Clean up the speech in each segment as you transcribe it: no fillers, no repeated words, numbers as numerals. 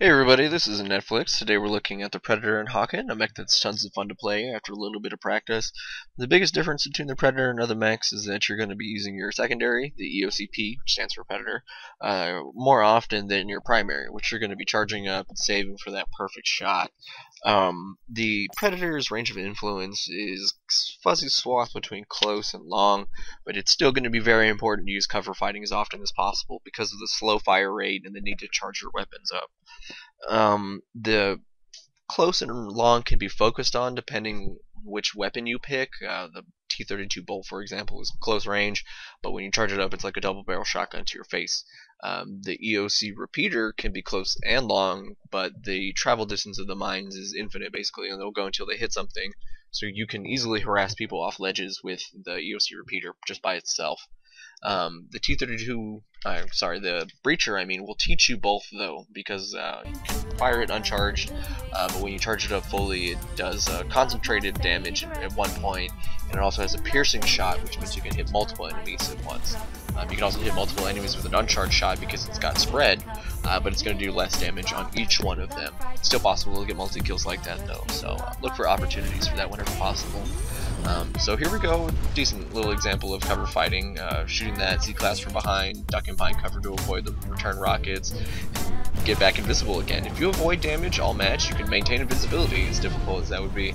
Hey everybody, this is Netflix. Today we're looking at the Predator and Hawken, a mech that's tons of fun to play after a little bit of practice. The biggest difference between the Predator and other mechs is that you're going to be using your secondary, the EOCP, which stands for Predator, more often than your primary, which you're going to be charging up and saving for that perfect shot. The Predator's range of influence is fuzzy swath between close and long, but it's still going to be very important to use cover fighting as often as possible because of the slow fire rate and the need to charge your weapons up. The close and long can be focused on depending which weapon you pick. The T-32 Bolt, for example, is close range, but when you charge it up, it's like a double barrel shotgun to your face. The EOC repeater can be close and long, but the travel distance of the mines is infinite, basically, and they'll go until they hit something. So you can easily harass people off ledges with the EOC repeater just by itself. The T-32, the breacher, will teach you both though, because you can fire it uncharged, but when you charge it up fully, it does concentrated damage at one point, and it also has a piercing shot, which means you can hit multiple enemies at once. You can also hit multiple enemies with an uncharged shot because it's got spread, but it's going to do less damage on each one of them. It's still possible to get multi-kills like that though, so look for opportunities for that whenever possible. So here we go, decent little example of cover fighting, shooting that Z-class from behind, ducking behind cover to avoid the return rockets, and get back invisible again. If you avoid damage all match, you can maintain invisibility, as difficult as that would be.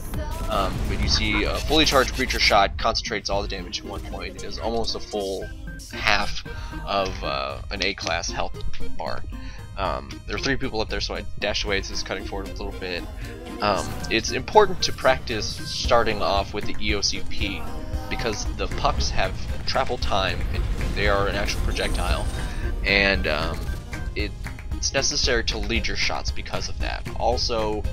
But you see a fully charged breacher shot concentrates all the damage at one point. It is almost a full half of an A-class health bar. There are 3 people up there, so I dashed away. This is cutting forward a little bit. It's important to practice starting off with the EOCP because the pucks have travel time and they are an actual projectile, and it's necessary to lead your shots because of that. Also,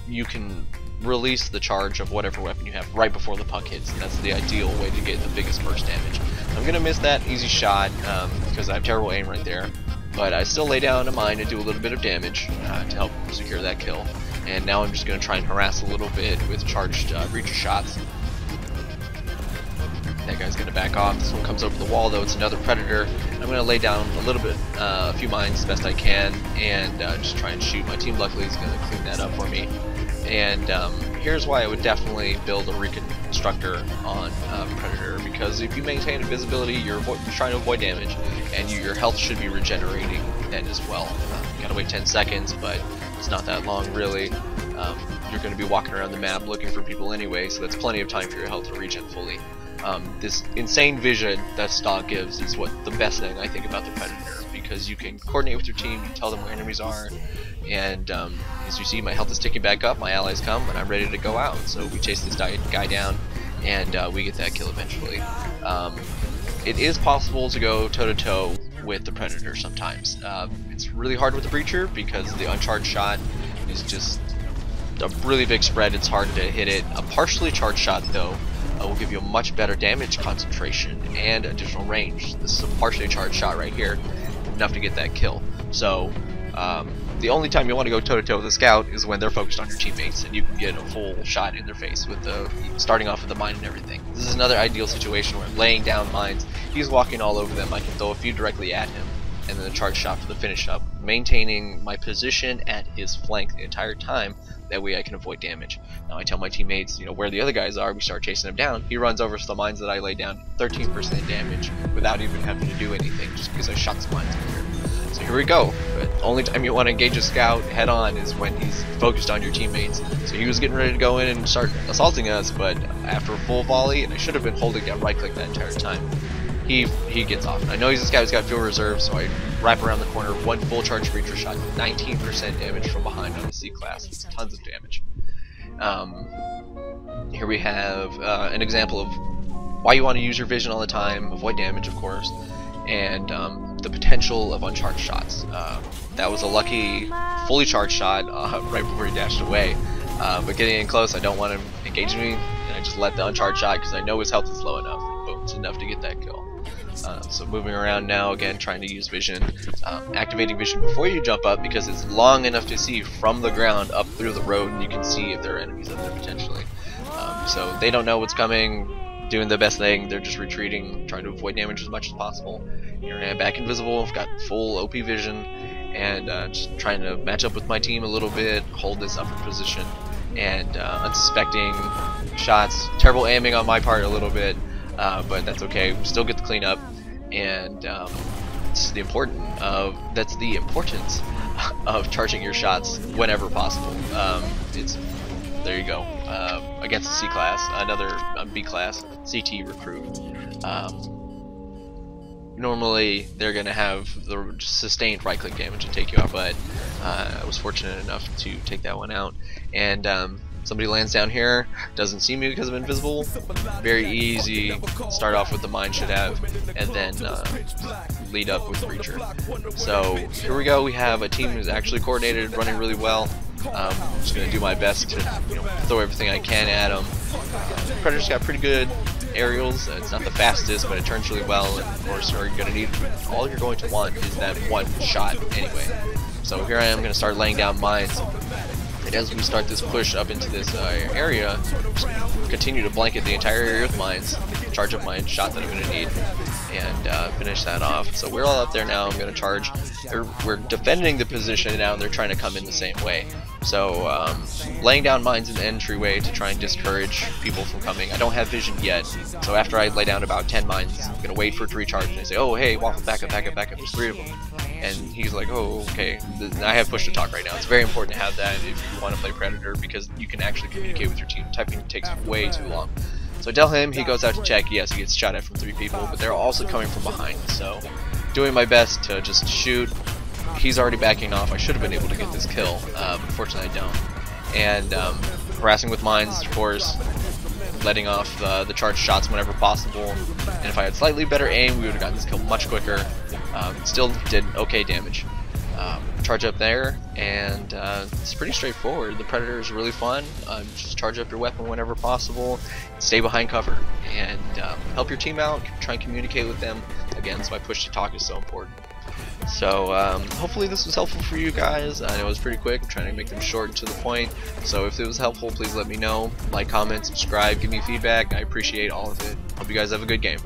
you can release the charge of whatever weapon you have right before the puck hits, and that's the ideal way to get the biggest burst damage. I'm gonna miss that easy shot because I have terrible aim right there, but I still lay down a mine and do a little bit of damage to help secure that kill. And now I'm just going to try and harass a little bit with charged breacher shots. That guy's going to back off. This one comes over the wall though, it's another Predator. I'm going to lay down a little bit, a few mines as best I can, and just try and shoot. My team luckily is going to clean that up for me. And here's why I would definitely build a reconstructor on Predator, because if you maintain invisibility, you're trying to avoid damage, and your health should be regenerating then as well. You gotta wait 10 seconds, but it's not that long really. You're going to be walking around the map looking for people anyway, so that's plenty of time for your health to regen fully. This insane vision that stock gives is what the best thing I think about the Predator, because you can coordinate with your team, you tell them where enemies are, and as you see, my health is ticking back up, my allies come, and I'm ready to go out. So we chase this guy down, and we get that kill eventually. It is possible to go toe-to-toe with the Predator sometimes. It's really hard with the breacher because the uncharged shot is just a really big spread. It's hard to hit it. A partially charged shot though will give you a much better damage concentration and additional range. This is a partially charged shot right here, enough to get that kill. So the only time you want to go toe-to-toe with a scout is when they're focused on your teammates, and you can get a full shot in their face with the starting off with the mine and everything. This is another ideal situation where I'm laying down mines, he's walking all over them, I can throw a few directly at him, and then a charge shot for the finish up, maintaining my position at his flank the entire time. That way I can avoid damage. Now I tell my teammates, where the other guys are, we start chasing him down. He runs over to the mines that I lay down, 13% damage without even having to do anything, just because I shot some mines in here. So here we go. But only time you want to engage a scout head on is when he's focused on your teammates. So he was getting ready to go in and start assaulting us, but after a full volley, and I should have been holding down right click that entire time, he gets off. I know he's this guy who's got fuel reserve, so I wrap around the corner, one full charge breacher shot, 19% damage from behind on the C-class. It's tons of damage. Here we have an example of why you want to use your vision all the time, avoid damage of course, and the potential of uncharged shots. That was a lucky fully charged shot right before he dashed away, but getting in close, I don't want him engaging me, and I just let the uncharged shot because I know his health is low enough. Boom, it's enough to get that kill. So moving around now, again trying to use vision, activating vision before you jump up because it's long enough to see from the ground up through the road, and you can see if there are enemies up there potentially. So they don't know what's coming, doing the best thing, they're just retreating, trying to avoid damage as much as possible. Here I am back invisible, I've got full OP vision, and just trying to match up with my team a little bit, hold this upper position, and unsuspecting shots, terrible aiming on my part a little bit, but that's okay. We still get the cleanup, and that's the importance of charging your shots whenever possible. There you go. Against the C class, another B class CT recruit. Normally they're gonna have the sustained right-click damage and take you out, but I was fortunate enough to take that one out. And somebody lands down here, doesn't see me because I'm invisible. Very easy. Start off with the mine should have, and then lead up with Breacher. So here we go. We have a team who's actually coordinated, running really well. I'm just gonna do my best to throw everything I can at them. Predator's got pretty good aerials. It's not the fastest, but it turns really well. And of course, all you're going to want is that one shot anyway. So here I am going to start laying down mines. And as we start this push up into this area, continue to blanket the entire area with mines, charge up my shot that I'm going to need, and finish that off. So we're all up there now. I'm going to charge. We're defending the position now, and they're trying to come in the same way. So laying down mines in the entryway to try and discourage people from coming. I don't have vision yet, so after I lay down about 10 mines, I'm going to wait for it to recharge, and I say, oh hey, Waffle, back up, back up, back up, there's 3 of them. And he's like, oh, okay. I have push to talk right now. It's very important to have that if you want to play Predator, because you can actually communicate with your team. Typing takes way too long. So I tell him, he goes out to check. Yes, he gets shot at from 3 people, but they're also coming from behind. So doing my best to just shoot. He's already backing off. I should have been able to get this kill, but unfortunately I don't. And harassing with mines, of course, letting off the charged shots whenever possible. And if I had slightly better aim, we would have gotten this kill much quicker. Still did okay damage. Charge up there, and it's pretty straightforward. The Predator is really fun. Just charge up your weapon whenever possible, stay behind cover, and help your team out. Try and communicate with them. Again, that's why push to talk is so important. So hopefully this was helpful for you guys. I know it was pretty quick. I'm trying to make them short and to the point. So if it was helpful, please let me know. Like, comment, subscribe, give me feedback. I appreciate all of it. Hope you guys have a good game.